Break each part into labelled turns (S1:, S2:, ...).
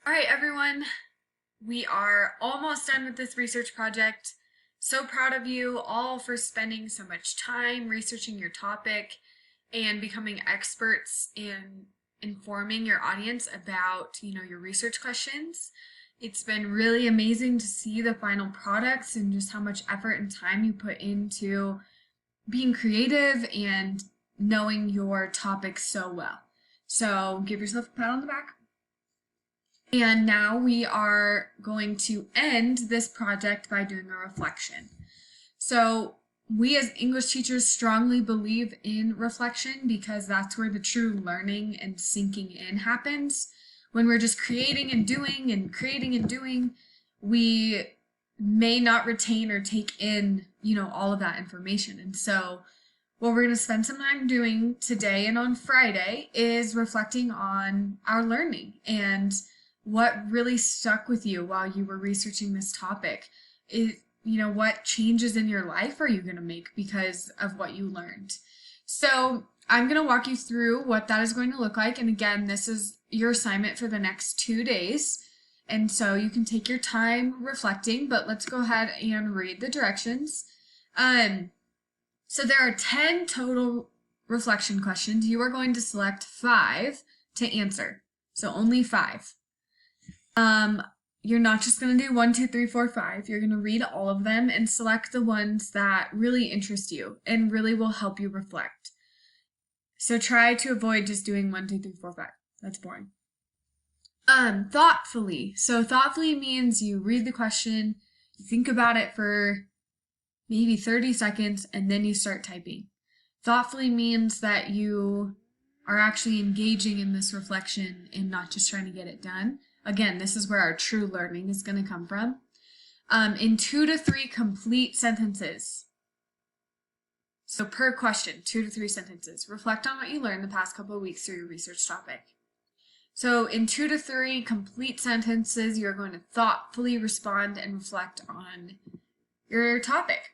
S1: All right, everyone, we are almost done with this research project. So proud of you all for spending so much time researching your topic and becoming experts in informing your audience about, your research questions. It's been really amazing to see the final products and just how much effort and time you put into being creative and knowing your topic so well. So give yourself a pat on the back. And now we are going to end this project by doing a reflection. So we as English teachers strongly believe in reflection because that's where the true learning and sinking in happens. When we're just creating and doing and creating and doing, we may not retain or take in, all of that information. And so what we're going to spend some time doing today and on Friday is reflecting on our learning and what really stuck with you while you were researching this topic. What changes in your life are you going to make because of what you learned? So I'm going to walk you through what that is going to look like. And again, this is your assignment for the next 2 days. And so you can take your time reflecting, but let's go ahead and read the directions. So there are 10 total reflection questions. You are going to select 5 to answer. So only 5. You're not just going to do 1, 2, 3, 4, 5. You're going to read all of them and select the ones that really interest you and really will help you reflect. So try to avoid just doing 1, 2, 3, 4, 5. That's boring. Thoughtfully. So thoughtfully means you read the question, you think about it for maybe 30 seconds, and then you start typing. Thoughtfully means that you are actually engaging in this reflection and not just trying to get it done. Again, this is where our true learning is going to come from. In 2 to 3 complete sentences. So per question, 2 to 3 sentences. Reflect on what you learned the past couple of weeks through your research topic. So in 2 to 3 complete sentences, you're going to thoughtfully respond and reflect on your topic.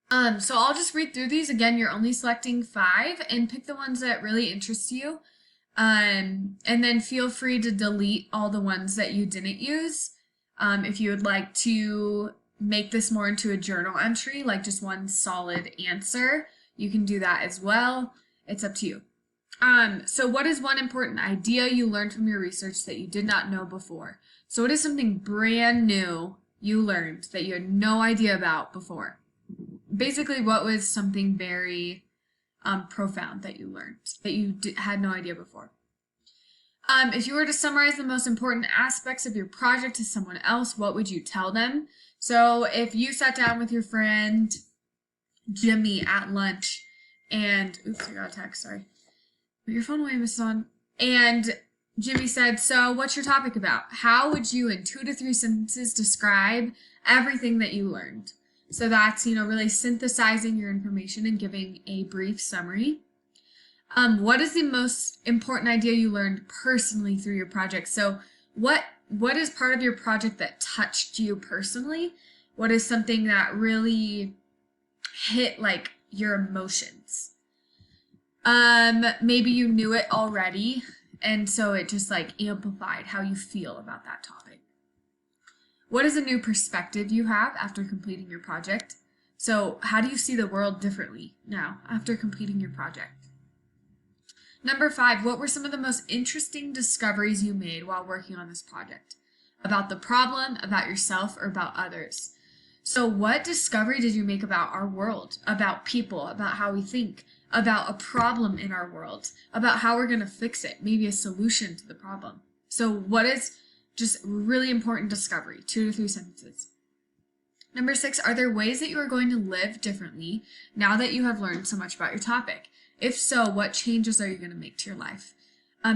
S1: So I'll just read through these. Again, you're only selecting 5 and pick the ones that really interest you. And then feel free to delete all the ones that you didn't use. If you would like to make this more into a journal entry, like just one solid answer, you can do that as well. It's up to you. So what is one important idea you learned from your research that you did not know before? So what is something brand new you learned that you had no idea about before? Basically, what was something very profound that you learned that you had no idea before? If you were to summarize the most important aspects of your project to someone else, what would you tell them? So if you sat down with your friend Jimmy at lunch and, oops, I got a text, sorry. Put your phone away, Mrs. On. And Jimmy said, so what's your topic about? How would you, in 2 to 3 sentences, describe everything that you learned? So that's, really synthesizing your information and giving a brief summary. What is the most important idea you learned personally through your project? So what is part of your project that touched you personally? What is something that really hit like your emotions? Maybe you knew it already, and so it just like amplified how you feel about that topic. What is a new perspective you have after completing your project? So how do you see the world differently now after completing your project? Number 5, what were some of the most interesting discoveries you made while working on this project? About the problem, about yourself, or about others? So what discovery did you make about our world, about people, about how we think, about a problem in our world, about how we're going to fix it, maybe a solution to the problem? So what is just really important discovery? 2 to 3 sentences. Number 6, are there ways that you are going to live differently now that you have learned so much about your topic? If so, what changes are you going to make to your life?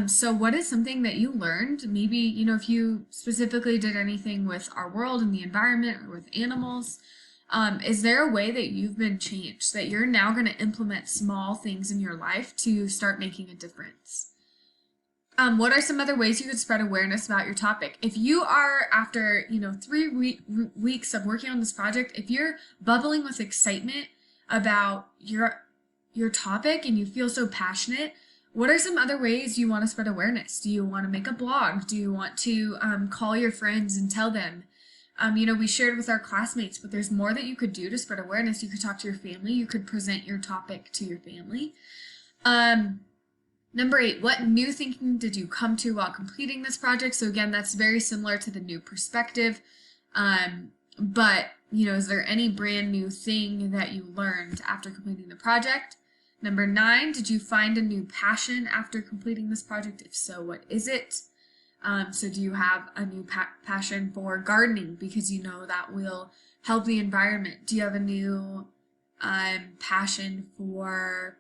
S1: So what is something that you learned? Maybe, if you specifically did anything with our world and the environment or with animals, is there a way that you've been changed, that you're now going to implement small things in your life to start making a difference? What are some other ways you could spread awareness about your topic? If you are, after 3 weeks of working on this project, if you're bubbling with excitement about your topic and you feel so passionate, What are some other ways you want to spread awareness? Do you want to make a blog? Do you want to call your friends and tell them? We shared with our classmates, but there's more that you could do to spread awareness. You could talk to your family. You could present your topic to your family. Number 8, what new thinking did you come to while completing this project? So again, that's very similar to the new perspective. But, is there any brand new thing that you learned after completing the project? Number 9, did you find a new passion after completing this project? If so, what is it? So do you have a new passion for gardening because you know that will help the environment? Do you have a new passion for,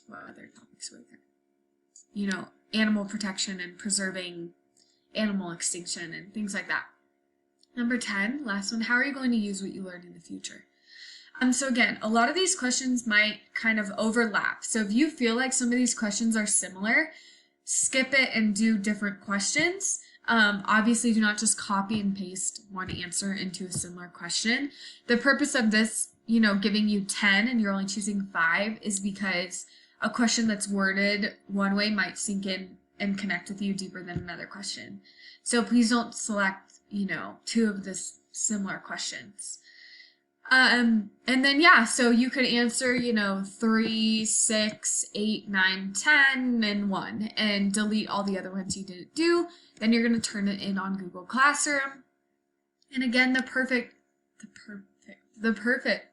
S1: what other topics were there? Animal protection and preserving animal extinction and things like that. Number 10, last one, how are you going to use what you learned in the future? So again, a lot of these questions might kind of overlap. So if you feel like some of these questions are similar, skip it and do different questions. Obviously, do not just copy and paste one answer into a similar question. The purpose of this, giving you 10 and you're only choosing 5 is because a question that's worded one way might sink in and connect with you deeper than another question. So please don't select, 2 of the similar questions. And then, so you could answer, 3, 6, 8, 9, 10, and 1, and delete all the other ones you didn't do. Then you're going to turn it in on Google Classroom. And again, the perfect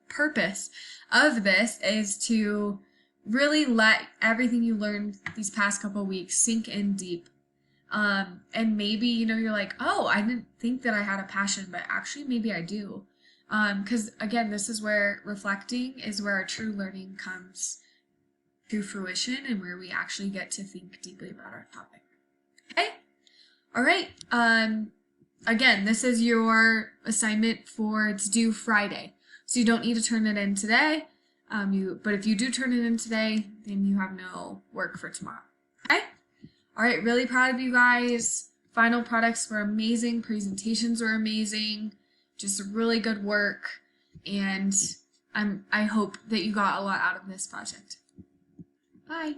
S1: purpose of this is to really let everything you learned these past couple weeks sink in deep. And maybe, you're like, oh, I didn't think that I had a passion, but actually maybe I do. Because again, this is where reflecting is where our true learning comes to fruition and where we actually get to think deeply about our topic. Okay? All right. Again, this is your assignment it's due Friday. So you don't need to turn it in today. But if you do turn it in today, then you have no work for tomorrow. Okay? All right, really proud of you guys. Final products were amazing. Presentations were amazing. Just really good work. And I hope that you got a lot out of this project. Bye.